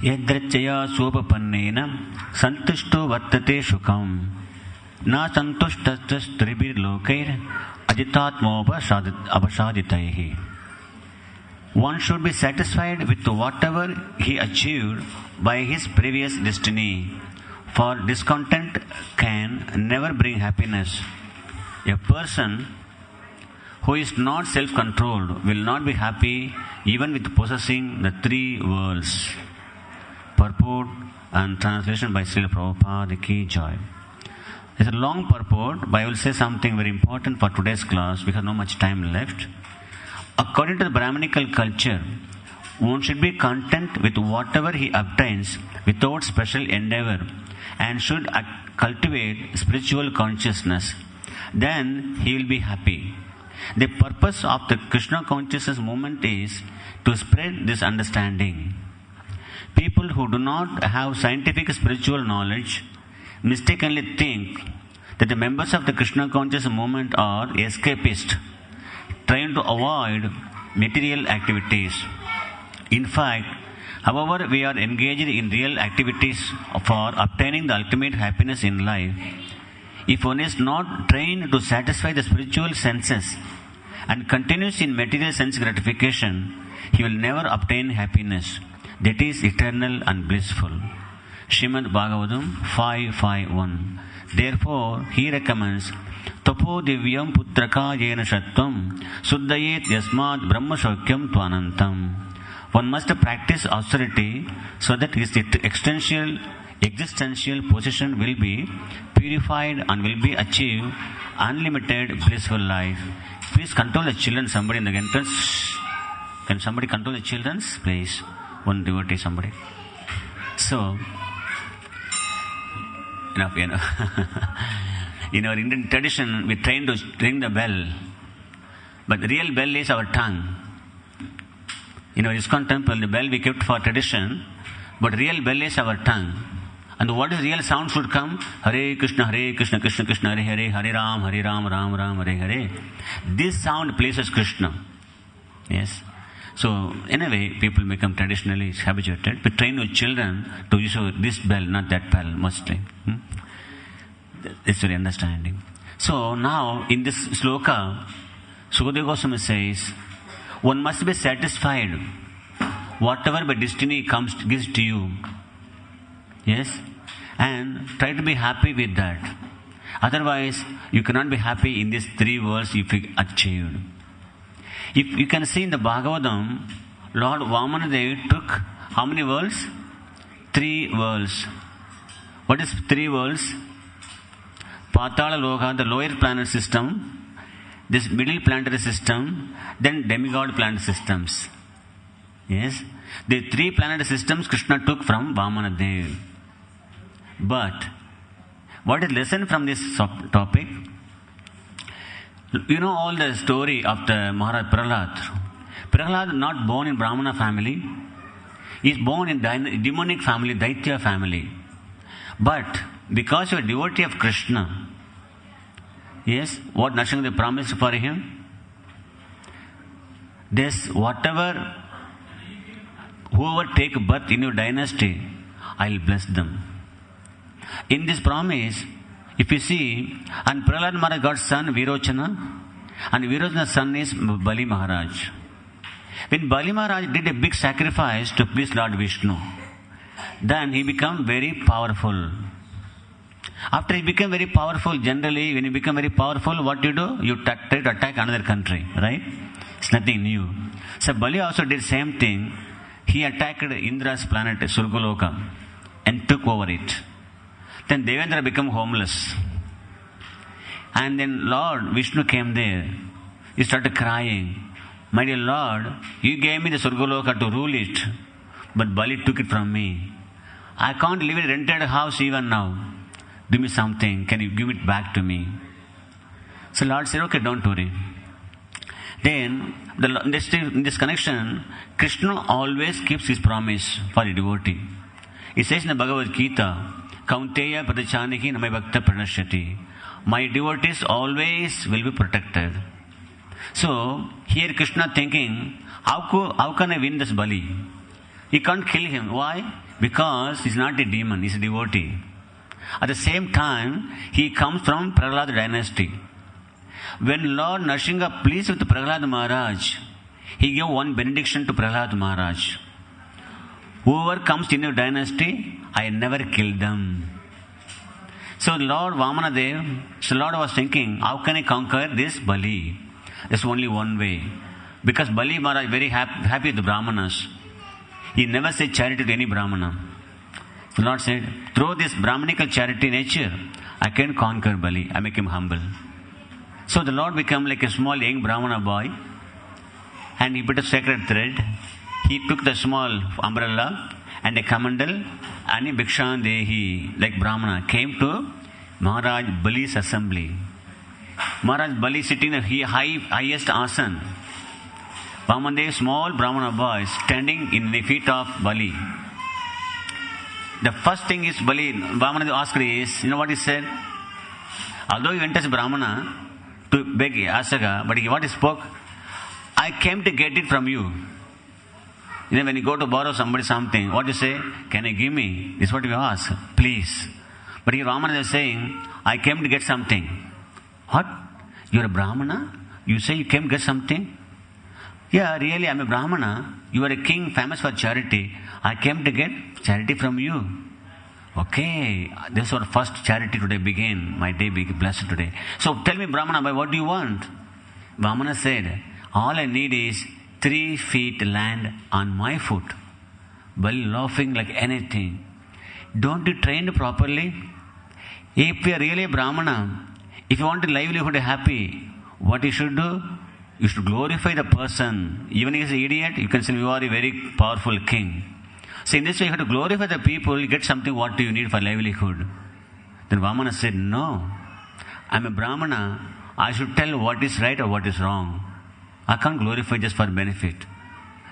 यद्रच्चया सोपपन्नेन संतुष्टो वर्तते सुखम न संतुष्टस्त्रिभिर्लोकैर अजितात्मोपसादितैः. One should be satisfied with whatever he achieved by his previous destiny, for discontent can never bring happiness. A person who is not self-controlled will not be happy even with possessing the three worlds. Purport and translation by Srila Prabhupada Ki Jai. It's a long purport, but I will say something very important for today's class. We have not much time left. According to the Brahminical culture, one should be content with whatever he obtains without special endeavor and should cultivate spiritual consciousness. Then he will be happy. The purpose of the Krishna consciousness movement is to spread this understanding. People who do not have scientific spiritual knowledge mistakenly think that the members of the Krishna consciousness movement are escapists, trying to avoid material activities. In fact, however we are engaged in real activities for obtaining the ultimate happiness in life, if one is not trained to satisfy the spiritual senses and continues in material sense gratification, he will never obtain happiness that is eternal and blissful. Srimad Bhagavatam 5.5.1. Therefore, he recommends Tapo divyam putraka yena sattvam suddhayet yasmat brahma shokyam tvanantam. One must practice austerity so that his existential position will be purified and will be achieved unlimited blissful life. Please control the children. Somebody in the entrance. Can somebody control the children? Please. One devotee, somebody. So, enough. In our Indian tradition, we train to ring the bell. But the real bell is our tongue. In our ISKCON temple, the bell we kept for tradition, but real bell is our tongue. And what is real sound should come? Hare Krishna, Krishna Krishna, Hare Hare, Hare Ram, Ram Ram, Hare Hare. This sound pleases Krishna. Yes. So, in a way, people become traditionally habituated. We train our children to use this bell, not that bell, mostly. It's very understanding. So, now, in this sloka, Sukadeva Goswami says, one must be satisfied whatever by destiny gives to you. Yes? And try to be happy with that. Otherwise, you cannot be happy in these three worlds if you achieved. If you can see in the Bhagavatam, Lord Vamandev took how many worlds? 3 worlds. What is 3 worlds? Patala Loka, the lower planet system, this middle planetary system, then demigod planet systems. Yes? The 3 planetary systems Krishna took from Vamandev. But, what is lesson from this topic? You know all the story of the Maharaj Prahlad. Prahlad not born in Brahmana family. He is born in demonic family, Daitya family. But because you are devotee of Krishna, yes, what Nrsimhadev promised for him? This whoever take birth in your dynasty, I will bless them. In this promise, if you see, and Prahlad Maharaj got son Virochana, and Virochana's son is Bali Maharaj. When Bali Maharaj did a big sacrifice to please Lord Vishnu, then he became very powerful. After he became very powerful, generally, when you become very powerful, what do? You try to attack another country, right? It's nothing new. So Bali also did same thing. He attacked Indra's planet, Surgaloka, and took over it. Then Devendra became homeless. And then Lord Vishnu came there. He started crying. My dear Lord, you gave me the Surgaloka to rule it, but Bali took it from me. I can't live in a rented house even now. Do me something. Can you give it back to me? So Lord said, okay, don't worry. Then, in this connection, Krishna always keeps his promise for a devotee. He says in the Bhagavad Gita, Kaunteya pradachaniki namai bhakta pranashyati. My devotees always will be protected. So, here Krishna thinking, how can I win this Bali? He can't kill him. Why? Because he's not a demon, he's a devotee. At the same time, he comes from Prahlad dynasty. When Lord Narsingha pleased with Prahlad Maharaj, he gave one benediction to Prahlad Maharaj. Whoever comes in your dynasty, I never kill them. So Lord Vamandev, so Lord was thinking, how can I conquer this Bali? There's only one way. Because Bali Maharaj is very happy with the Brahmanas. He never said charity to any Brahmana. The Lord said, through this Brahmanical charity nature, I can conquer Bali. I make him humble. So the Lord became like a small young Brahmana boy, and he put a sacred thread. He took the small umbrella and a kamandal and a Bhikshan Dehi, like Brahmana, came to Maharaj Bali's assembly. Maharaj Bali sitting in the highest asan. Vamandev, small Brahmana boy, standing in the feet of Bali. The first thing is Vamandev asked is, you know what he said? Although he went as Brahmana to beg Asaga, but what he spoke, I came to get it from you. You know, when you go to borrow somebody something, what you say? Can you give me? This is what you ask. Please. But here Vamandev is saying, I came to get something. What? You're a Brahmana? You say you came to get something? Yeah, really, I'm a Brahmana. You are a king famous for charity. I came to get charity from you. Okay, this is our first charity today begin. My day be blessed today. So tell me, Brahmana, what do you want? Vamana said, all I need is 3 feet land on my foot. Bali laughing like anything. Don't you train properly? If you are really a Brahmana, if you want a livelihood happy, what you should do? You should glorify the person. Even if he is an idiot, you can say you are a very powerful king. So in this way, you have to glorify the people, you get something what do you need for livelihood. Then Vamana said, no, I'm a Brahmana. I should tell what is right or what is wrong. I can't glorify just for benefit.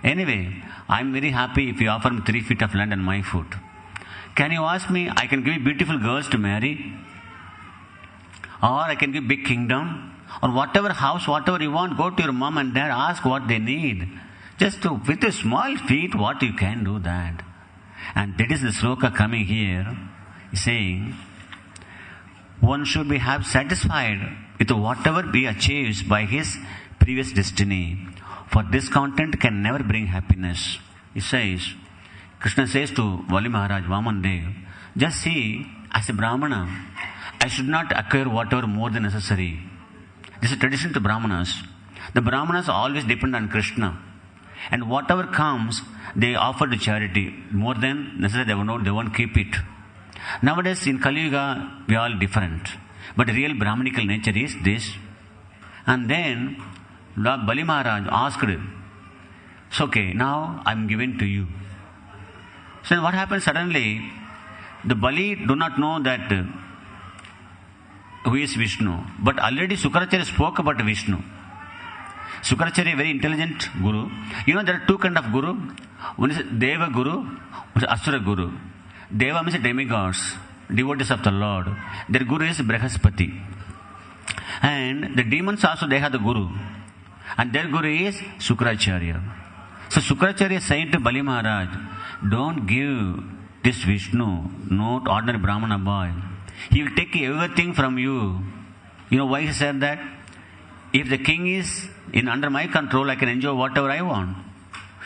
Anyway, I'm very happy if you offer me 3 feet of land on my foot. Can you ask me, I can give you beautiful girls to marry? Or I can give big kingdom? Or whatever house, whatever you want, go to your mom and dad, ask what they need. Just with a small feet, what you can do that. And that is the sloka coming here, saying, one should be satisfied with whatever he achieves by his previous destiny. For discontent can never bring happiness. He says, Krishna says to Vali Maharaj, Vamandev, just see, as a Brahmana, I should not acquire whatever more than necessary. This is a tradition to Brahmanas. The Brahmanas always depend on Krishna. And whatever comes, they offer to charity. More than necessary, they won't keep it. Nowadays, in Kali Yuga, we are all different. But the real Brahmanical nature is this. And then, Lord Bali Maharaj asked, it's okay, now I'm giving to you. So what happens suddenly, the Bali do not know that who is Vishnu. But already Sukracharya spoke about Vishnu. Sukracharya, very intelligent guru. You know, there are 2 kinds of guru. One is Deva Guru, one is Asura Guru. Deva means demigods, devotees of the Lord. Their guru is Brihaspati. And the demons also, they have the guru. And their guru is Sukracharya. So Sukracharya said to Bali Maharaj, don't give this Vishnu, not ordinary Brahmana boy. He will take everything from you. You know why he said that? If the king is under my control, I can enjoy whatever I want.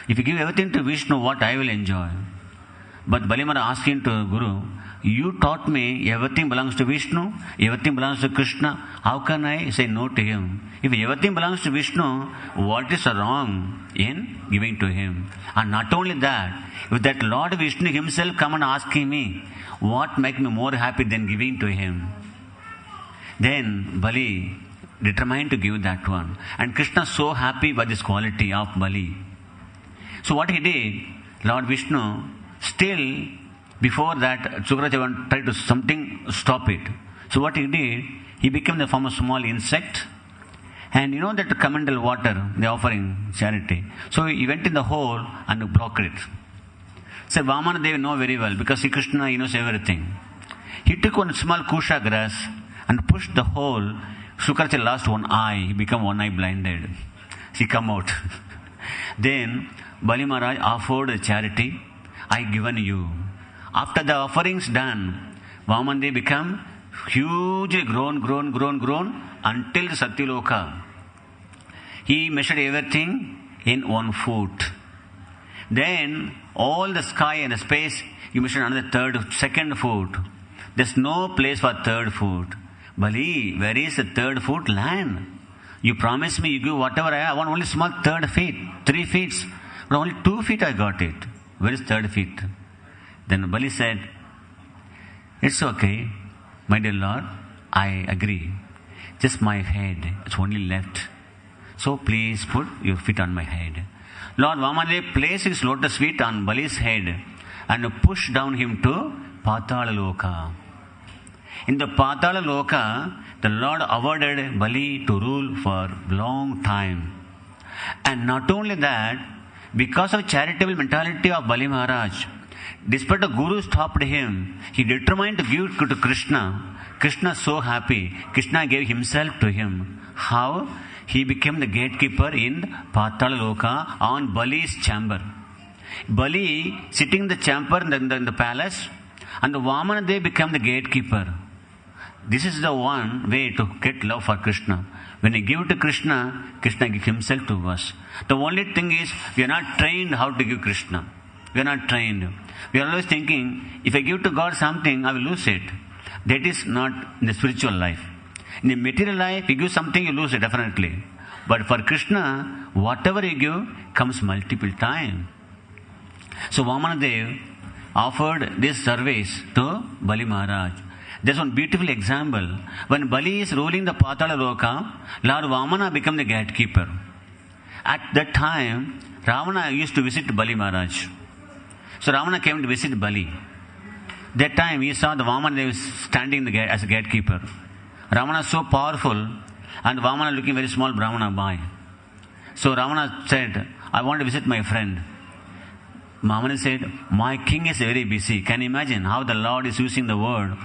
If you give everything to Vishnu, what I will enjoy? But Bali Maharaj asked him to Guru, you taught me everything belongs to Vishnu, everything belongs to Krishna. How can I say no to him? If everything belongs to Vishnu, what is wrong in giving to him? And not only that, if that Lord Vishnu himself come and asking me, what make me more happy than giving to him? Then Bali determined to give that one. And Krishna so happy by this quality of Bali. So what he did, Lord Vishnu, still before that, Sukracharya tried to something stop it. So what he did, he became the form of small insect. And you know that commendal water, they offering charity. So he went in the hole and blocked it. So Vamana they know very well because Sri Krishna he knows everything. He took one small kusha grass and pushed the hole. Sukracharya lost one eye. He became one eye blinded. He come out. Then Bali Maharaj offered charity, I given you. After the offerings done, Vamandev became hugely grown until the Satyaloka. He measured everything in 1 foot. Then all the sky and the space, he measured another second foot. There's no place for third foot. Bali, where is the third foot land? You promised me, you give whatever I want only small 3 feet. But only 2 feet I got it. Where is third feet? Then Bali said, it's okay, my dear Lord, I agree. Just my head, it's only left. So please put your feet on my head. Lord Vamandev placed his lotus feet on Bali's head and pushed down him to Patala Loka. In the Patala Loka, the Lord awarded Bali to rule for long time. And not only that, because of charitable mentality of Bali Maharaj, despite the Guru stopped him, he determined to give to Krishna. Krishna so happy. Krishna gave himself to him. How? He became the gatekeeper in Patala Loka on Bali's chamber. Bali sitting in the chamber in the palace, and the Vamandev became the gatekeeper. This is the one way to get love for Krishna. When you give to Krishna, Krishna gives himself to us. The only thing is, we are not trained how to give Krishna. We are not trained. We are always thinking, if I give to God something, I will lose it. That is not in the spiritual life. In the material life, you give something, you lose it definitely. But for Krishna, whatever you give comes multiple times. So Vamandev offered this service to Bali Maharaj. There's one beautiful example. When Bali is ruling the Patala Loka, Lord Vamana became the gatekeeper. At that time, Ravana used to visit Bali Maharaj. So Ravana came to visit Bali. That time he saw the Vamandev standing as a gatekeeper. Ravana is so powerful, and Vamana looking very small Brahmana boy. So Ravana said, I want to visit my friend. Vamana said, my king is very busy. Can you imagine how the Lord is using the word?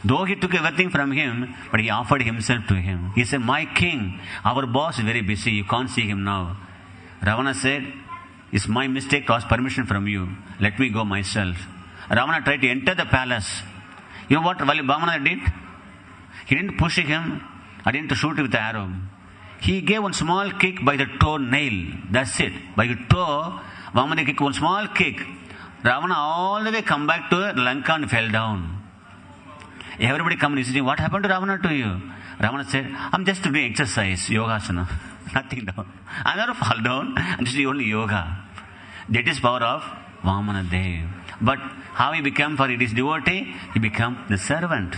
Though he took everything from him, but he offered himself to him. He said, my king, our boss is very busy. You can't see him now. Ravana said, it's my mistake to ask permission from you. Let me go myself. Ravana tried to enter the palace. You know what Vamana did? He didn't push him. I didn't shoot him with the arrow. He gave one small kick by the toe nail. That's it. By the toe, Vamana kicked one small kick. Ravana all the way come back to Lanka and fell down. Everybody come and visiting. What happened to Ravana to you? Ravana said, I'm just doing exercise, yogasana. Nothing down. I never fall down. I'm just doing only yoga. That is power of Vamandev. But how he became for his devotee? He became the servant.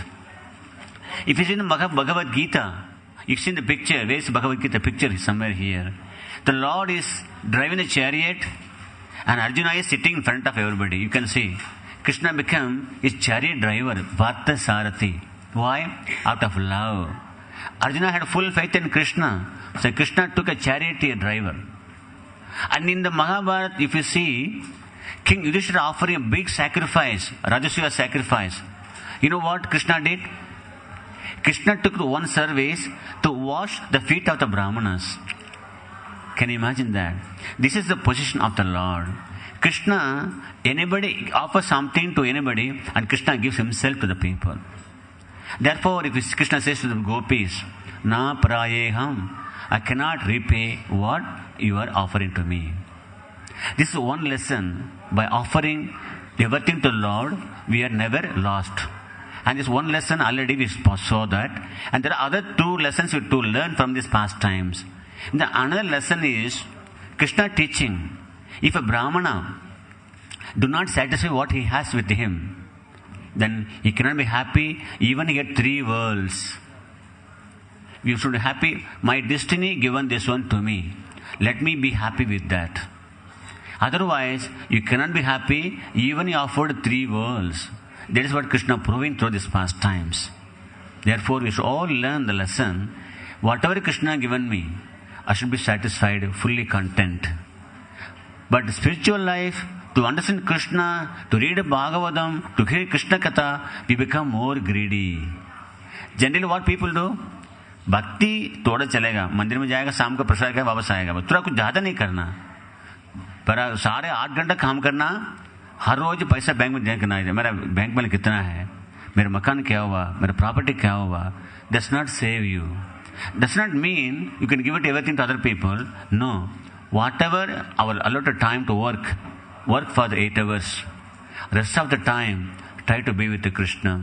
If you see in the Bhagavad Gita, you see the picture. Where is the Bhagavad Gita picture? Somewhere here. The Lord is driving a chariot and Arjuna is sitting in front of everybody. You can see. Krishna became his chariot driver, Partha Sarathi. Why? Out of love. Arjuna had full faith in Krishna. So Krishna took a chariot driver. And in the Mahabharata, if you see, King Yudhishthira offering a big sacrifice, Rajasuya sacrifice. You know what Krishna did? Krishna took one service to wash the feet of the Brahmanas. Can you imagine that? This is the position of the Lord. Krishna, anybody offers something to anybody, and Krishna gives himself to the people. Therefore, if Krishna says to the gopis, Na prayeham, I cannot repay what you are offering to me. This is one lesson. By offering everything to the Lord, we are never lost. And this one lesson already we saw that. And there are other 2 lessons to learn from these pastimes. The another lesson is Krishna teaching. If a Brahmana do not satisfy what he has with him, then he cannot be happy even he get 3 worlds. You should be happy. My destiny given this one to me. Let me be happy with that. Otherwise, you cannot be happy even you offered 3 worlds. That is what Krishna proving through these pastimes. Therefore, we should all learn the lesson. Whatever Krishna given me, I should be satisfied, fully content. But spiritual life, to understand Krishna, to read Bhagavatam, to hear Krishna Katha, we become more greedy. Generally, what people do? Bhakti थोड़ा चलेगा, मंदिर में जाएगा, शाम को प्रसाद खाएगा, वापस आएगा, थोड़ा कुछ ज़्यादा नहीं करना. पर सारे 8 घंटा काम करना, हर रोज पैसा बैंक में देखना है, मेरा बैंक में कितना है, मेरा मकान क्या हुआ, मेरा प्रॉपर्टी क्या हुआ. Does not save you. Does not mean you can give it everything to other people. No. Whatever our allotted time to work for the 8 hours. Rest of the time, try to be with the Krishna.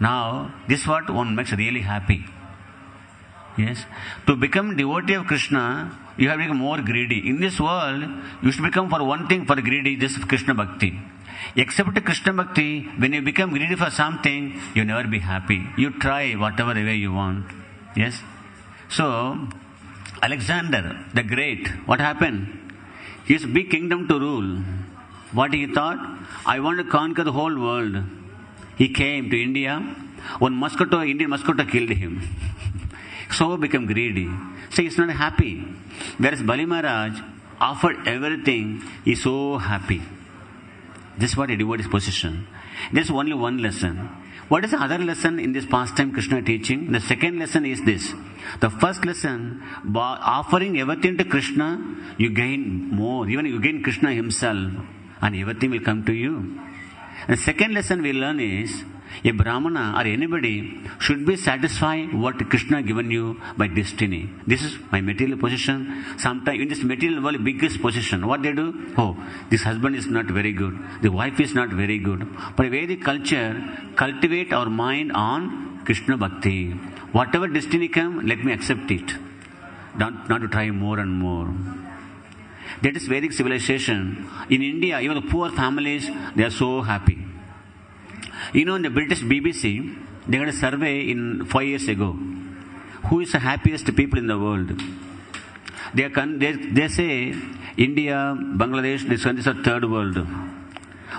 Now, this is what one makes really happy. Yes. To become devotee of Krishna, you have to become more greedy. In this world, you should become for one thing for greedy, this is Krishna Bhakti. Except Krishna Bhakti, when you become greedy for something, you never be happy. You try whatever way you want. Yes. So, Alexander the Great, what happened? His big kingdom to rule. What he thought? I want to conquer the whole world. He came to India. One Indian mosquito killed him. So become greedy. So he's not happy. Whereas Bali Maharaj offered everything, he's so happy. This is what a devotee's position. There's only one lesson. What is the other lesson in this pastime Krishna teaching? The second lesson is this. The first lesson, by offering everything to Krishna, you gain more. Even you gain Krishna himself, and everything will come to you. The second lesson we learn is, a Brahmana or anybody should be satisfied what Krishna given you by destiny. This is my material position. Sometimes in this material world, biggest position, what they do? Oh, this husband is not very good. The wife is not very good. But Vedic culture, cultivate our mind on Krishna Bhakti. Whatever destiny come, let me accept it. Not to try more and more. That is Vedic civilization. In India, even the poor families, they are so happy. You know, in the British BBC, they got a survey 5 years ago. Who is the happiest people in the world? They say India, Bangladesh, this is the third world.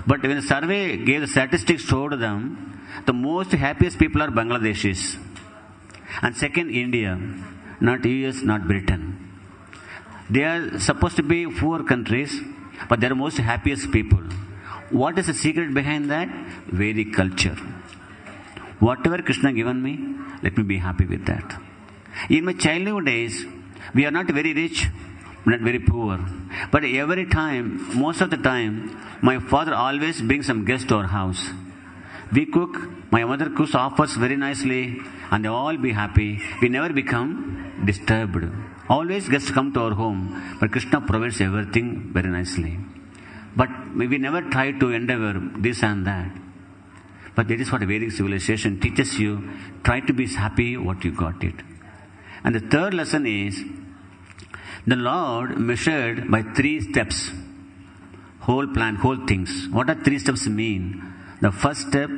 But when the survey gave the statistics, showed them, the most happiest people are Bangladeshis. And second, India. Not US, not Britain. They are supposed to be poor countries, but they are most happiest people. What is the secret behind that? Vedic culture. Whatever Krishna given me, let me be happy with that. In my childhood days, we are not very rich, not very poor. But every time, most of the time, my father always brings some guests to our house. We cook, my mother cooks, offers very nicely, and they all be happy. We never become disturbed. Always guests come to our home, but Krishna provides everything very nicely. But we never try to endeavor this and that. But that is what a Vedic civilization teaches you. Try to be happy what you got it. And the third lesson is, the Lord measured by 3 steps. Whole plan, whole things. What are 3 steps mean? The first step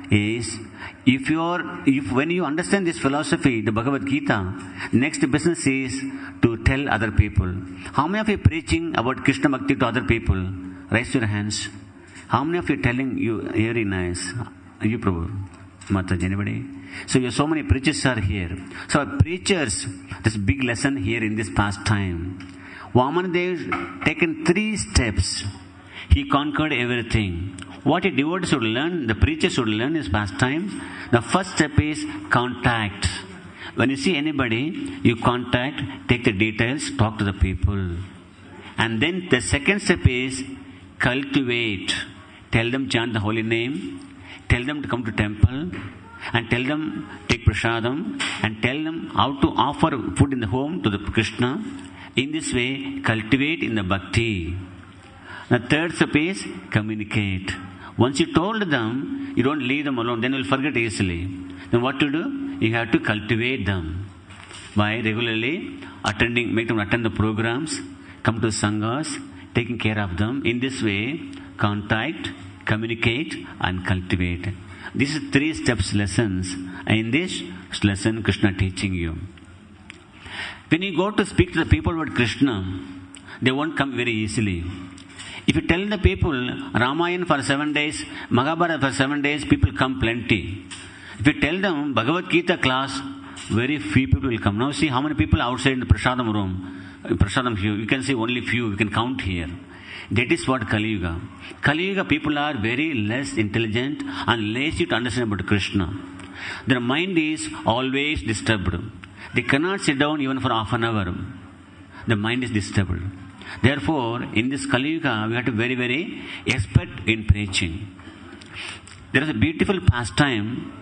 is, when you understand this philosophy, the Bhagavad Gita, next business is to tell other people. How many of you preaching about Krishna Bhakti to other people? Raise your hands. How many of you telling you very nice? You Prabhu, Mataji, anybody? So you so many preachers are here. So preachers, this big lesson here in this pastime. Vamandev taken 3 steps. He conquered everything. What a devotee should learn, the preacher should learn is pastime. The first step is contact. When you see anybody, you contact, take the details, talk to the people. And then the second step is cultivate. Tell them chant the holy name. Tell them to come to temple. And tell them take prasadam. And tell them how to offer food in the home to the Krishna. In this way, cultivate in the bhakti. The third step is communicate. Once you told them, you don't leave them alone. Then you will forget easily. Then what to do? You have to cultivate them by regularly make them attend the programs, come to sanghas, taking care of them. In this way, contact, communicate, and cultivate. These are 3 steps lessons. And in this lesson, Krishna teaching you. When you go to speak to the people about Krishna, they won't come very easily. If you tell the people Ramayana for 7 days, Mahabharata for 7 days, people come plenty. If you tell them Bhagavad Gita class, very few people will come. Now see how many people outside in the prasadam room. Prasadam here, you can see only few, you can count here. That is what Kali Yuga. Kali Yuga people are very less intelligent and lazy to understand about Krishna. Their mind is always disturbed. They cannot sit down even for half an hour. The mind is disturbed. Therefore, in this Kali Yuga, we have to be very, very expert in preaching. There is a beautiful pastime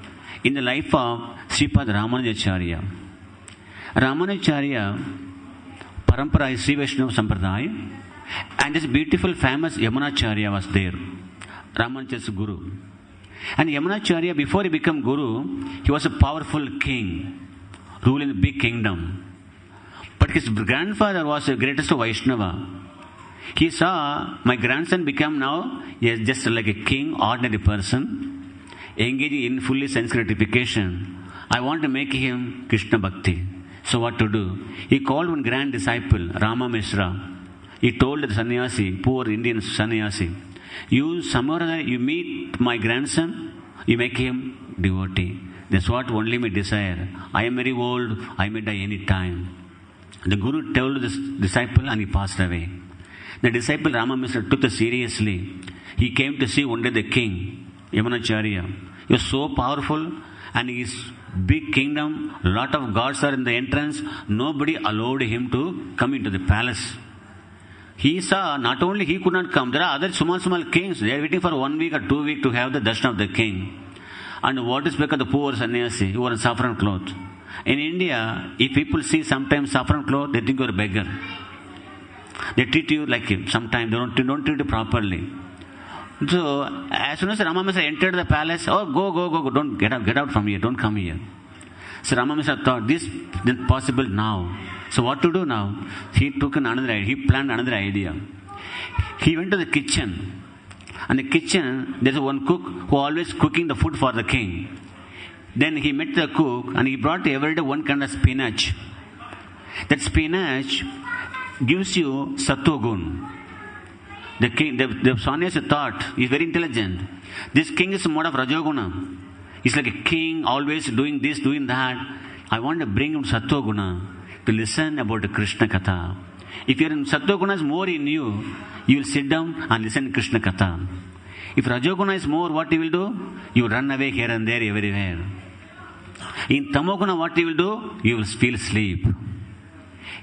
in the life of Sripad Ramanujacharya. Ramanujacharya Parampara is Sri Vaishnava Sampradaya, and this beautiful famous Yamunacharya was there, Ramanuja's Guru. And Yamunacharya, before he became Guru, he was a powerful king, ruling a big kingdom. But his grandfather was the greatest Vaishnava. He saw, my grandson become now just like a king, ordinary person, engaging in fully sense gratification. I want to make him Krishna Bhakti. So what to do? He called one grand disciple, Rama Mishra. He told the sannyasi, poor Indian sannyasi, you meet my grandson, you make him devotee. That's what only my desire. I am very old, I may die any time. The Guru told this disciple and he passed away. The disciple Rama Mishra took it seriously. He came to see one day the king, Yamunacharya. He was so powerful and his big kingdom, a lot of gods are in the entrance. Nobody allowed him to come into the palace. He saw, not only he could not come, there are other small kings. They are waiting for 1 week or 2 weeks to have the darshan of the king. And what to speak of the poor sannyasi who are in saffron cloth. In India, if people see sometimes saffron cloth, they think you are a beggar. They treat you like him. Sometimes they don't treat you properly. So, as soon as Rama Mishra entered the palace, oh, go, don't get out from here, don't come here. So Rama Mishra thought, this is possible now. So what to do now? He took another idea. He planned another idea. He went to the kitchen. And the kitchen, there's one cook who always cooking the food for the king. Then he met the cook and he brought every day one kind of spinach. That spinach gives you sattva-gun. The king, the sannyasi thought, he's very intelligent. This king is mode of rajoguna. He's like a king, always doing this, doing that. I want to bring him sattva-guna to listen about the Krishna Katha. If your sattva-guna is more in you, you will sit down and listen to Krishna Katha. If rajoguna is more, what you will do? You will run away here and there, everywhere. In tamoguna, what you will do? You will feel sleep.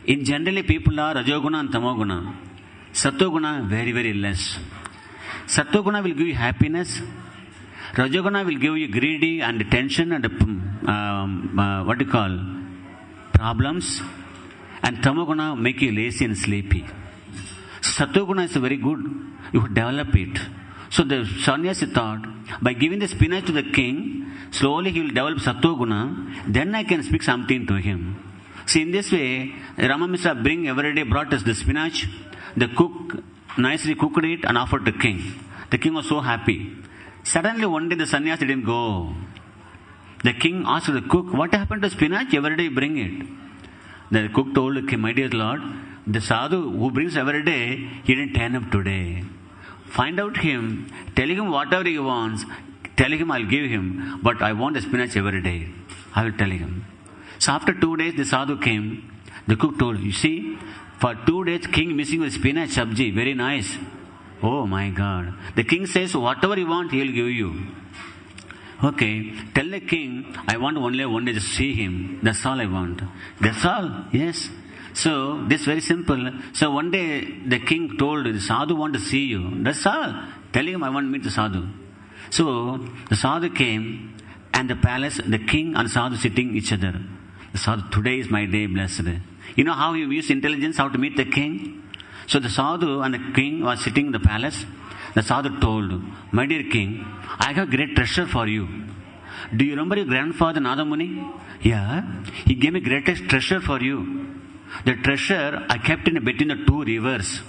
In generally, people are rajoguna and tamoguna. Sattva-guna, very, very less. Sattva-guna will give you happiness. Rajoguna will give you greedy and tension and problems. And tamoguna make you lazy and sleepy. Sattva-guna is very good. You develop it. So the sannyasi thought, by giving the spinach to the king, slowly he will develop sattva-guna, then I can speak something to him. See, in this way, Rama Mishra every day brought us the spinach. The cook nicely cooked it and offered to the king. The king was so happy. Suddenly one day the sannyasi didn't go. The king asked the cook, what happened to spinach? Every day you bring it. The cook told the king, my dear lord, the sadhu who brings every day, he didn't turn up today. Find out him, tell him whatever he wants, tell him I'll give him, but I want the spinach every day. I will tell him. So after 2 days the sadhu came. The cook told, you see, for 2 days king missing with spinach sabji, very nice. Oh my God. The king says, whatever you want, he will give you. Okay, tell the king, I want only one day to see him. That's all I want. That's all? Yes. So, this is very simple. So, one day the king told the sadhu want to see you. That's all. Tell him I want to meet the sadhu. So, the sadhu came and the palace, the king and sadhu sitting each other. The sadhu, today is my day, blessed. You know how you use intelligence, how to meet the king? So the sadhu and the king was sitting in the palace. The sadhu told, my dear king, I have great treasure for you. Do you remember your grandfather Madan Muni? Yeah, he gave me greatest treasure for you. The treasure I kept in between the 2 rivers.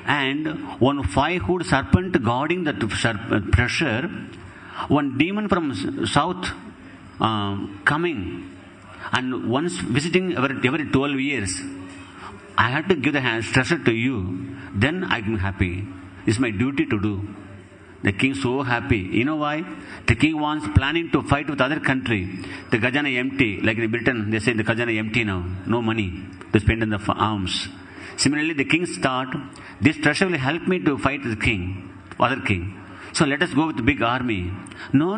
And one 5-hood serpent guarding the treasure, one demon from south coming, and once visiting every 12 years. I had to give the treasure to you, then I'm happy. It's my duty to do. The king so happy. You know why? The king wants planning to fight with other country. The khazana empty. Like in Britain, they say the khazana empty now. No money to spend in the arms. Similarly, the king's thought, this treasure will help me to fight the king, other king. So let us go with the big army. No.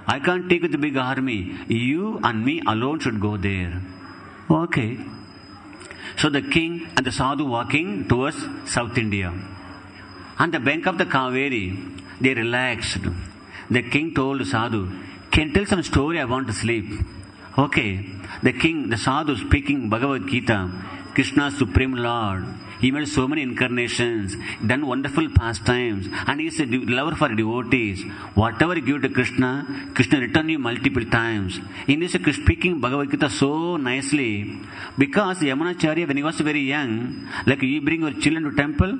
I can't take with the big army. You and me alone should go there. Okay. So the king and the sadhu walking towards South India. On the bank of the Kaveri, they relaxed. The king told sadhu, "Can you tell some story? I want to sleep." Okay. The sadhu speaking Bhagavad Gita, Krishna's Supreme Lord. He made so many incarnations, done wonderful pastimes, and he is a lover for devotees. Whatever you give to Krishna, Krishna return you multiple times. In this, speaking Bhagavad Gita so nicely, because Yamunacharya, when he was very young, like you bring your children to temple,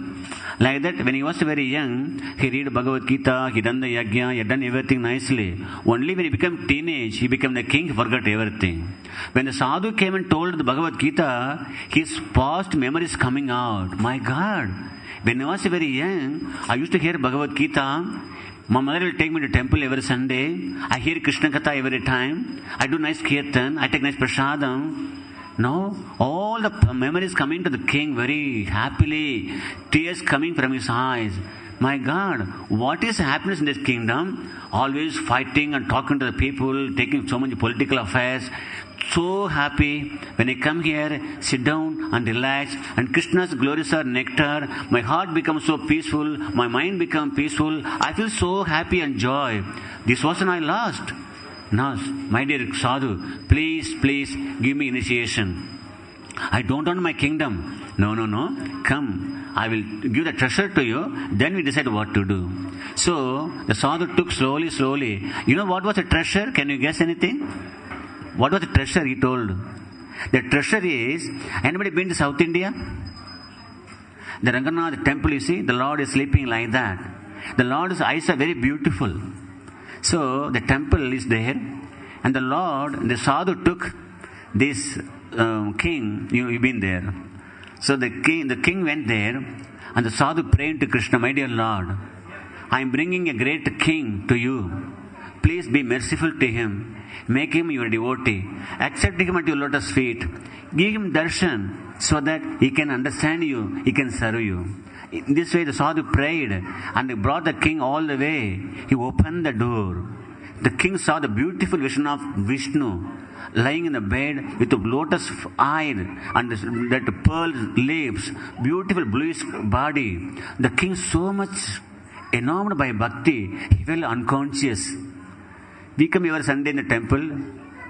like that, when he was very young, he read Bhagavad Gita, he done the yajna, he done everything nicely. Only when he became teenage, he became the king, he forgot everything. When the sadhu came and told the Bhagavad Gita, his past memories coming out. My God, when I was very young, I used to hear Bhagavad Gita. My mother will take me to temple every Sunday. I hear Krishna Katha every time. I do nice kirtan. I take nice prasadam. Now, all the memories coming to the king very happily. Tears coming from his eyes. My God, what is happiness in this kingdom? Always fighting and talking to the people, taking so many political affairs. So happy when I come here, sit down and relax, and Krishna's glories are nectar. My heart becomes so peaceful, my mind becomes peaceful. I feel so happy and joy. This wasn't I lost. No, my dear sadhu, please give me initiation. I don't want my kingdom. No. Come, I will give the treasure to you. Then we decide what to do. So the sadhu took slowly. You know what was the treasure? Can you guess anything? What was the treasure he told? The treasure is, anybody been to South India? The Ranganath temple, you see, the Lord is sleeping like that. The Lord's eyes are very beautiful. So the temple is there, and the sadhu took this king, you've been there. So the king went there, and the sadhu prayed to Krishna, "My dear Lord, I am bringing a great king to you. Please be merciful to him. Make him your devotee. Accept him at your lotus feet. Give him darshan so that he can understand you, he can serve you." In this way, the sadhu prayed and brought the king all the way. He opened the door. The king saw the beautiful vision of Vishnu lying in the bed with a lotus eye and that pearl lips, beautiful bluish body. The king, so much enamored by bhakti, he fell unconscious. We come every Sunday in the temple.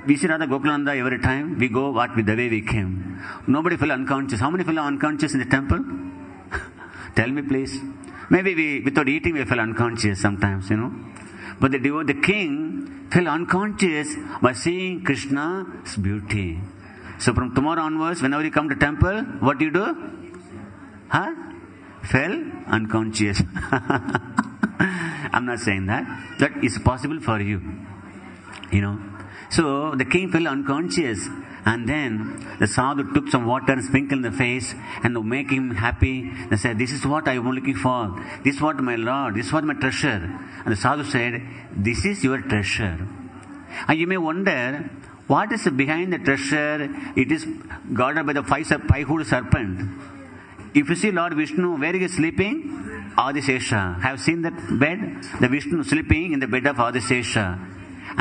We see Radha Gokulananda every time. We go the way we came. Nobody fell unconscious. How many fell unconscious in the temple? Tell me, please. Maybe without eating, we fell unconscious sometimes, But the king fell unconscious by seeing Krishna's beauty. So from tomorrow onwards, whenever you come to temple, what do you do? Fell unconscious. I'm not saying that. That is possible for you. So the king fell unconscious, and then the sadhu took some water and sprinkled in the face and to make him happy. They said, "This is what I am looking for. This is what my Lord, this is what my treasure." And the sadhu said, "This is your treasure." And you may wonder, what is behind the treasure? It is guarded by the five-hooded serpent. If you see Lord Vishnu, where he is sleeping? Adisesha. Have seen that bed? The Vishnu sleeping in the bed of Adisesha.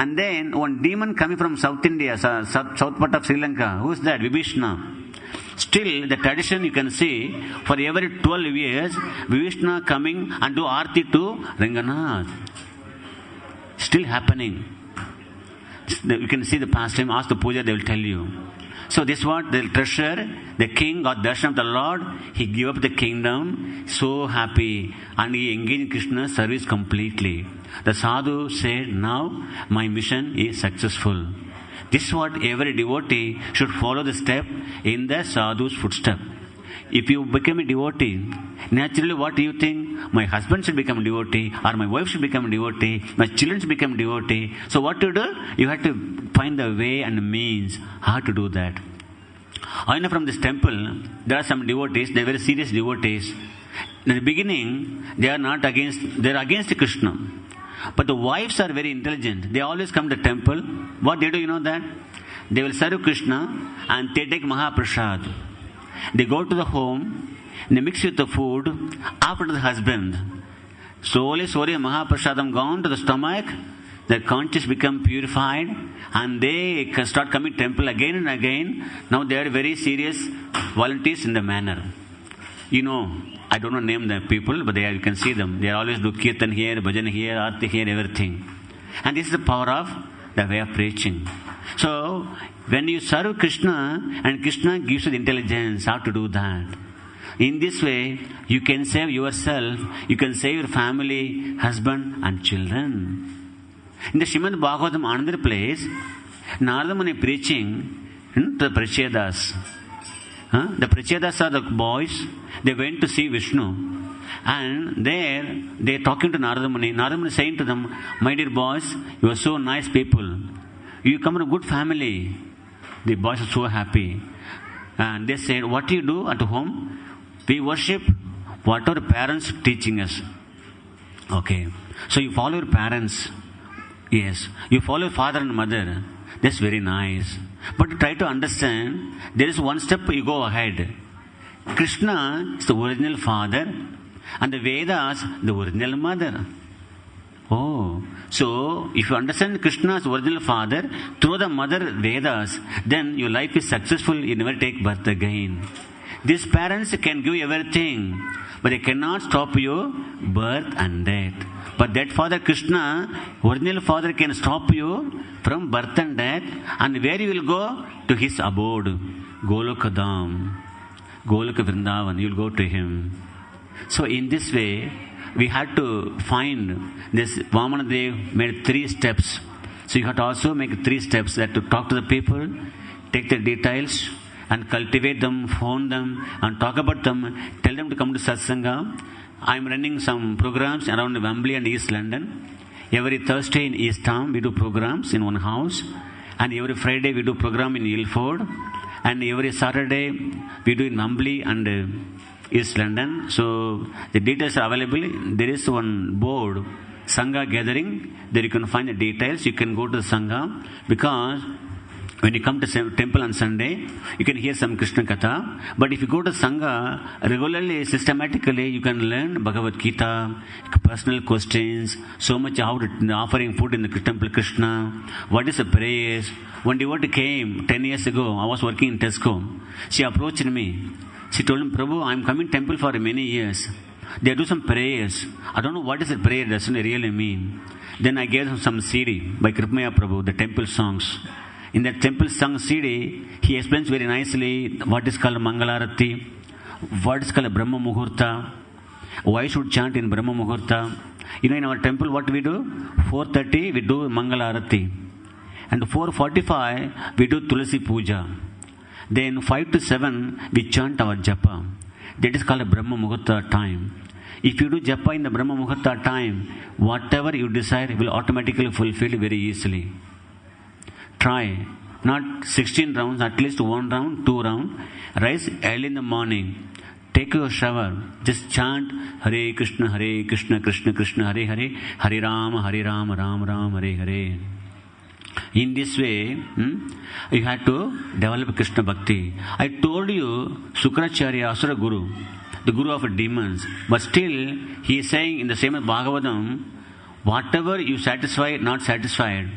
And then one demon coming from South India, south part of Sri Lanka. Who is that? Vibhishna. Still, the tradition you can see, for every 12 years, Vibhishna coming and do Aarti to Ranganath. Still happening. You can see the pastime, ask the puja, they will tell you. So this what the treasure, the king got darshan of the Lord, he gave up the kingdom, so happy, and he engaged in Krishna's service completely. The sadhu said, "Now my mission is successful." This is what every devotee should follow the step in the sadhu's footstep. If you become a devotee, naturally what do you think? My husband should become a devotee, or my wife should become a devotee, my children should become a devotee. So what to do? You have to find the way and the means how to do that. I know from this temple, there are some devotees, they are very serious devotees. In the beginning, they are against Krishna. But the wives are very intelligent. They always come to the temple. What they do, you know that? They will serve Krishna and they take Mahaprasad. They go to the home, they mix with the food, after the husband. Slowly, Mahaprasadam gone to the stomach, their conscience become purified, and they start coming temple again and again. Now they are very serious volunteers in the manner. You know, I don't know name the people, but you can see them. They always do kirtan here, bhajan here, arti here, everything. And this is the power of the way of preaching. So, when you serve Krishna, and Krishna gives you the intelligence how to do that. In this way, you can save yourself, you can save your family, husband and children. In the Srimad Bhagavatam, another place, Narada Muni preaching to the Prachedas. The Prachedas are the boys, they went to see Vishnu. And there, they are talking to Narada Muni. Narada Muni saying to them, my dear boys, you are so nice people. You come from a good family. The boys are so happy. And they said, what do you do at home? We worship what our parents teaching us. Okay. So you follow your parents. Yes. You follow your father and mother. That's very nice. But try to understand, there is one step you go ahead. Krishna is the original father and the Vedas the original mother. Oh, so if you understand Krishna's original father through the mother Vedas, then your life is successful, you never take birth again. These parents can give you everything, but they cannot stop your birth and death. But that Father Krishna, original Father, can stop you from birth and death, and where you will go? To his abode, Golokadam, Goloka Vrindavan, you will go to him. So in this way, we had to find this. Vamandev made 3 steps. So you have to also make 3 steps, that to talk to the people, take the details, and cultivate them, phone them, and talk about them, tell them to come to Satsanga. I am running some programs around Wembley and East London. Every Thursday in East Town, we do programs in one house. And every Friday, we do program in Ilford. And every Saturday, we do in Wembley and East London. So, the details are available. There is one board, Sangha gathering. There you can find the details. You can go to the Sangha. Because when you come to temple on Sunday, you can hear some Krishna Katha. But if you go to Sangha regularly, systematically, you can learn Bhagavad Gita, personal questions, so much how to offering food in the temple Krishna, what is the prayers. One devotee came 10 years ago. I was working in Tesco. She approached me. She told him, Prabhu, I am coming temple for many years. They do some prayers. I don't know what is the prayer doesn't really mean. Then I gave him some CD by Kripmaya Prabhu, the temple songs. In that temple song CD, he explains very nicely what is called Mangalarati, what is called Brahma Muhurta, why should chant in Brahma Muhurta. You know, in our temple, what we do? 4:30 we do Mangalarati, and 4:45 we do Tulasi Puja. Then 5 to 7 we chant our japa. That is called a Brahma Muhurta time. If you do japa in the Brahma Muhurta time, whatever you desire will automatically fulfill very easily. Try. Not 16 rounds, at least 1 round, 2 rounds. Rise early in the morning. Take your shower. Just chant Hare Krishna, Krishna Krishna, Hare Hare, Hare Rama, Ram Ram, Hare Hare. In this way, you have to develop Krishna Bhakti. I told you, Sukracharya, Asura Guru, the Guru of demons. But still, he is saying in the same Bhagavatam, whatever you satisfy, not satisfied.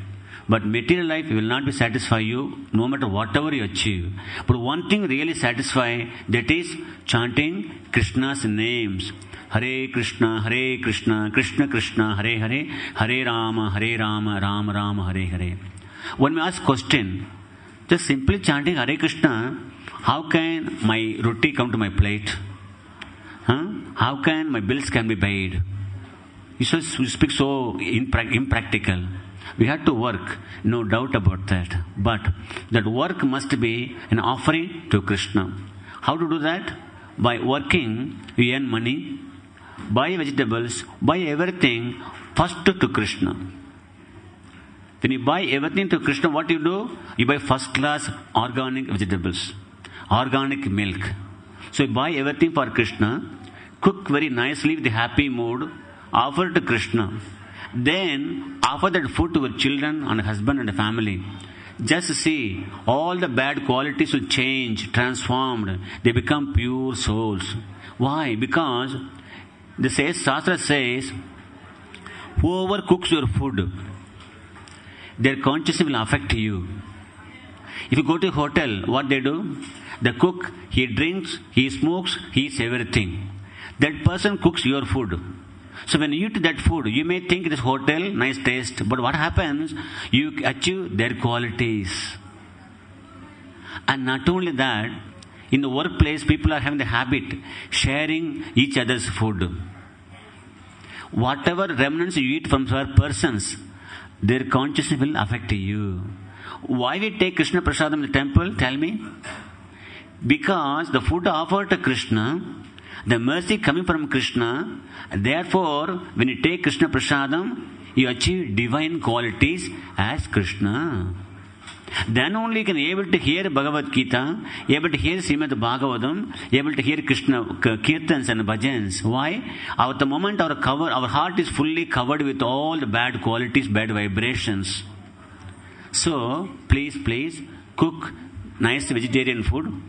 But material life will not be satisfy you, no matter whatever you achieve. But one thing really satisfy, that is chanting Krishna's names. Hare Krishna, Krishna Krishna, Hare Hare, Hare Rama, Rama Rama, Hare Hare. One may ask question, just simply chanting Hare Krishna, how can my roti come to my plate? How can my bills can be paid? You speak so impractical. We have to work, no doubt about that. But that work must be an offering to Krishna. How to do that? By working, you earn money, buy vegetables, buy everything first to Krishna. When you buy everything to Krishna, what you do? You buy first class organic vegetables, organic milk. So you buy everything for Krishna, cook very nicely with a happy mood, offer to Krishna. Then offer that food to your children and husband and family. Just see, all the bad qualities will change, transformed. They become pure souls. Why? Because the Shastra says, whoever cooks your food, their consciousness will affect you. If you go to a hotel, what they do? The cook, he drinks, he smokes, he eats everything. That person cooks your food. So when you eat that food, you may think it is hotel, nice taste. But what happens? You achieve their qualities. And not only that, in the workplace, people are having the habit sharing each other's food. Whatever remnants you eat from other persons, their consciousness will affect you. Why we take Krishna Prasadam in the temple? Tell me. Because the food offered to Krishna, the mercy coming from Krishna, therefore, when you take Krishna Prasadam, you achieve divine qualities as Krishna. Then only you can be able to hear Bhagavad Gita, able to hear Srimad Bhagavatam, able to hear Krishna Kirtans and Bhajans. Why? At the moment our heart is fully covered with all the bad qualities, bad vibrations. So, please, cook nice vegetarian food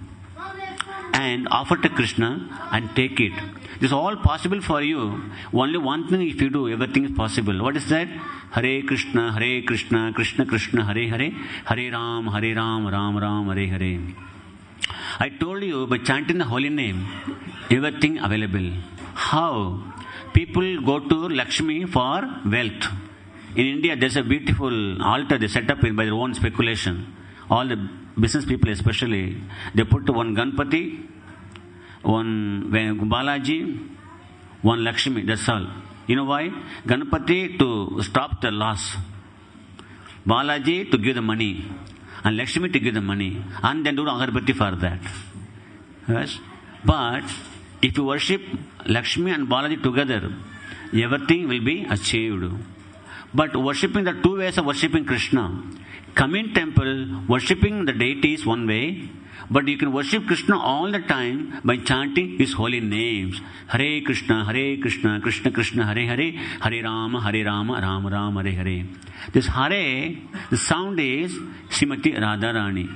and offer to Krishna and take it. This is all possible for you. Only one thing if you do, everything is possible. What is that? Hare Krishna, Krishna Krishna, Hare Hare, Hare Ram, Ram Ram, Hare Hare. I told you, by chanting the holy name, everything available. How? People go to Lakshmi for wealth. In India, there's a beautiful altar they set up by their own speculation. All the business people especially, they put one Ganpati, one Balaji, one Lakshmi, that's all. You know why? Ganpati to stop the loss, Balaji to give the money, and Lakshmi to give the money, and then do Agarbati for that. Yes? But if you worship Lakshmi and Balaji together, everything will be achieved. But worshipping, the two ways of worshipping Krishna. Come in temple, worshipping the deity is one way, but you can worship Krishna all the time by chanting his holy names. Hare Krishna, Krishna Krishna, Hare Hare, Hare Rama, Rama Rama, Hare Hare. This Hare, the sound is Srimati Radharani.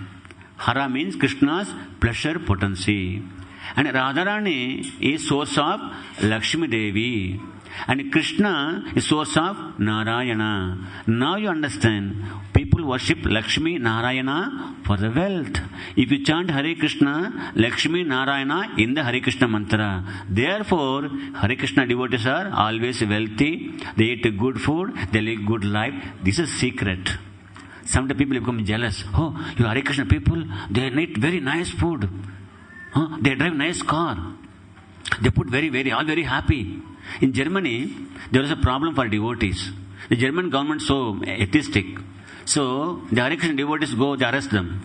Hara means Krishna's pleasure potency. And Radharani is source of Lakshmi Devi. And Krishna is source of Narayana. Now you understand. People worship Lakshmi Narayana for the wealth. If you chant Hare Krishna, Lakshmi Narayana in the Hare Krishna mantra. Therefore, Hare Krishna devotees are always wealthy. They eat good food. They live good life. This is secret. Sometimes people become jealous. Oh, you Hare Krishna people, they eat very nice food. They drive nice car. They put all very happy. In Germany, there was a problem for devotees. The German government is so atheistic. So, the Hare Krishna devotees go, they arrest them.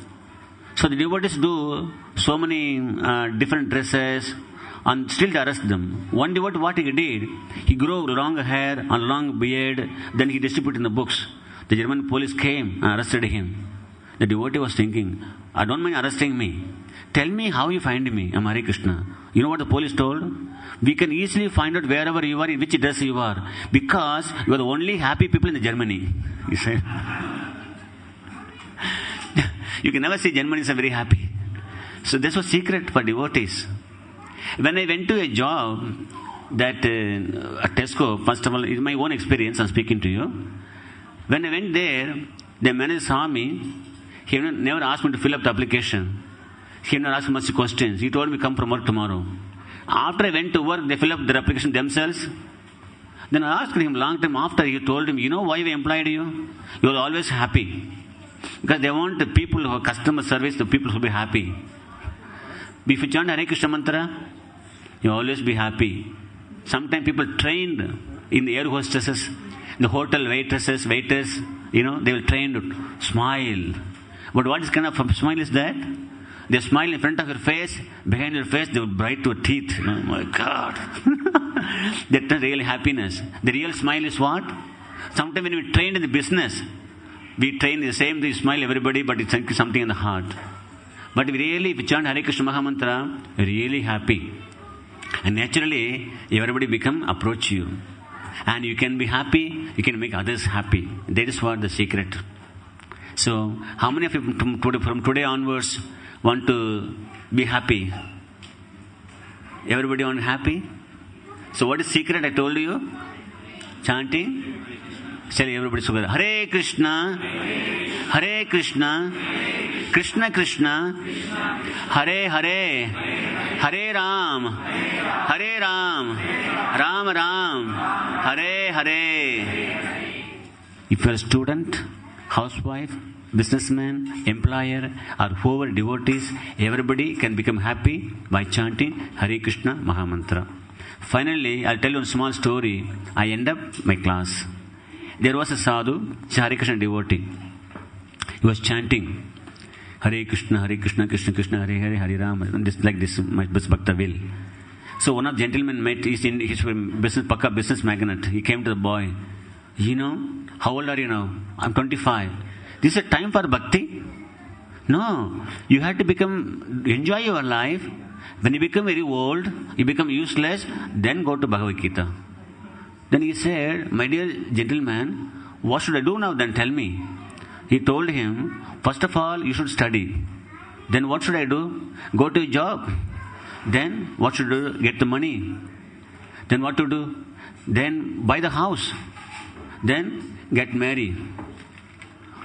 So, the devotees do so many different dresses and still they arrest them. One devotee, what he did, he grew long hair and long beard, then he distributed in the books. The German police came and arrested him. The devotee was thinking, I don't mind arresting me. Tell me how you find me. I'm Hare Krishna. You know what the police told? We can easily find out wherever you are, in which dress you are. Because you are the only happy people in Germany. He said. You can never see Germans are very happy. So this was secret for devotees. When I went to a job that at Tesco, first of all, it's my own experience, I'm speaking to you. When I went there, the manager saw me. He never asked me to fill up the application. He never asked much questions. He told me, come from work tomorrow. After I went to work, they fill up their application themselves. Then I asked him long time after, he told him, you know why we employed you? You are always happy. Because they want the people who are customer service, the people who will be happy. If you chant Hare Krishna mantra, you always be happy. Sometimes people trained in the air hostesses, the hotel waitresses, waiters, they will train to smile. But what is kind of smile is that? They smile in front of your face, behind your face, they will bright your teeth. Oh my God. That's the real happiness. The real smile is what? Sometimes when we train in the business, we train the same, we smile everybody, but it's something in the heart. But if we chant Hare Krishna Maha Mantra, really happy. And naturally, everybody approach you. And you can be happy, you can make others happy. That is what the secret. So, how many of you from today onwards want to be happy? Everybody want happy? So what is secret I told you? Chanting Say everybody together. Hare Krishna, Hare Krishna, Krishna Krishna, Hare Hare, Hare Ram, Hare Ram, Ram Ram, Hare Hare. If you are a student, housewife, businessman, employer, or whoever devotees, everybody can become happy by chanting Hare Krishna Mahamantra. Finally, I'll tell you a small story. I end up my class. There was a sadhu, a Hare Krishna devotee. He was chanting Hare Krishna, Krishna Krishna, Hare Hare, Hare Ram, just like this, my Bhakta will. So one of the gentlemen met, he's business, Pakka business magnate. He came to the boy. You know, how old are you now? I'm 25. This is a time for bhakti? No. You have to enjoy your life. When you become very old, you become useless, then go to Bhagavad Gita. Then he said, my dear gentleman, what should I do now? Then tell me. He told him, first of all, you should study. Then what should I do? Go to a job. Then what should I do? Get the money. Then what to do? Then buy the house. Then get married.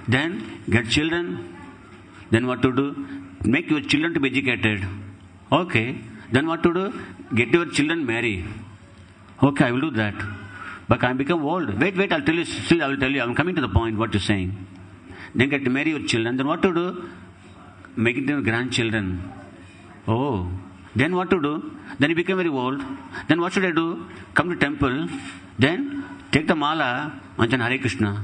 Then get children. Then what to do? Make your children to be educated. Okay. Then what to do? Get your children married. Okay, I will do that. But I become old. Wait, I'll tell you. Still, I will tell you. I'm coming to the point what you're saying. Then get to marry your children. Then what to do? Make it your grandchildren. Oh. Then what to do? Then you become very old. Then what should I do? Come to temple. Then take the mala and chant Hare Krishna.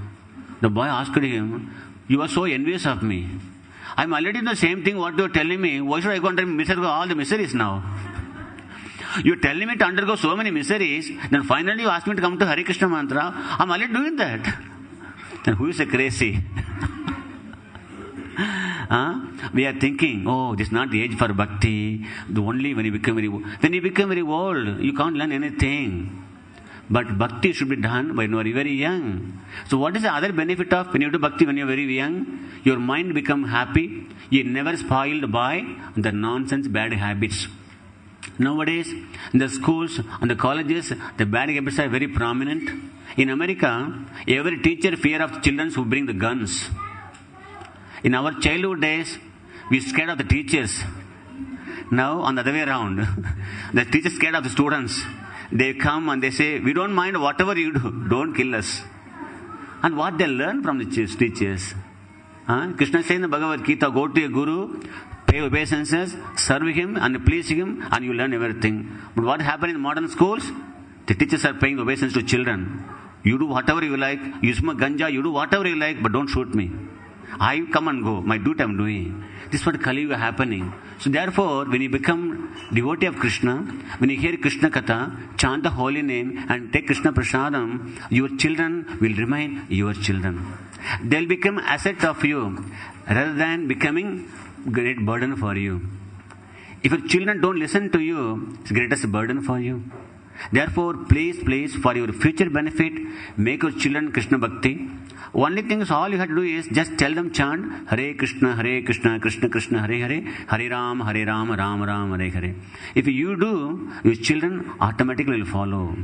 The boy asked him, you are so envious of me. I'm already in the same thing what you're telling me. Why should I go undergo all the miseries now? You're telling me to undergo so many miseries, then finally you ask me to come to Hare Krishna mantra. I'm already doing that. Then who is a crazy? We are thinking, oh, this is not the age for bhakti. Only when you become very old, you can't learn anything. But bhakti should be done when you are very young. So what is the other benefit of when you do bhakti when you are very young? Your mind become happy. You never spoiled by the nonsense bad habits. Nowadays, in the schools and the colleges, the bad habits are very prominent. In America, every teacher fear of children who bring the guns. In our childhood days, we scared of the teachers. Now, on the other way around, the teachers scared of the students. They come and they say, we don't mind whatever you do, don't kill us. And what they learn from the teachers. Krishna says in the Bhagavad Gita, go to a guru, pay obeisances, serve him and please him, and you learn everything. But what happened in modern schools? The teachers are paying obeisance to children. You do whatever you like, you smoke ganja, you do whatever you like, but don't shoot me. I come and go, my duty I'm doing. This is what Kali Yuga happening. So therefore, when you become devotee of Krishna, when you hear Krishna Katha, chant the holy name and take Krishna Prasadam, your children will remain your children. They'll become asset of you rather than becoming great burden for you. If your children don't listen to you, it's the greatest burden for you. Therefore, please, for your future benefit, make your children Krishna Bhakti. Only thing is, all you have to do is just tell them chant Hare Krishna, Krishna Krishna, Hare Hare, Hare Ram, Ram Ram, Hare Hare. If you do, your children automatically will follow.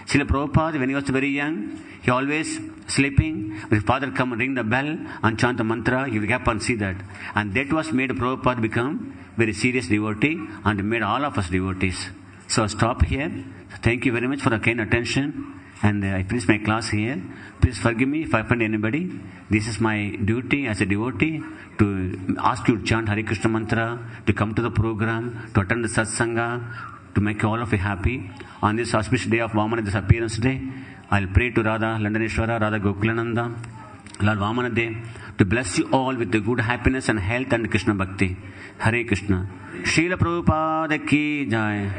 Srila Prabhupada, when he was very young, he always sleeping. His father come and ring the bell and chant the mantra. He will get up and see that. And that was made Prabhupada become very serious devotee and made all of us devotees. So I'll stop here. Thank you very much for the kind attention. And I finish my class here. Please forgive me if I offend anybody. This is my duty as a devotee to ask you to chant Hare Krishna mantra, to come to the program, to attend the satsanga, to make all of you happy. On this auspicious day of Vamanadev's appearance day, I'll pray to Radha Landaneshwara, Radha Gokulananda, Lord Vamandev, to bless you all with the good happiness and health and Krishna Bhakti. Hare Krishna. Srila Prabhupada ki jai.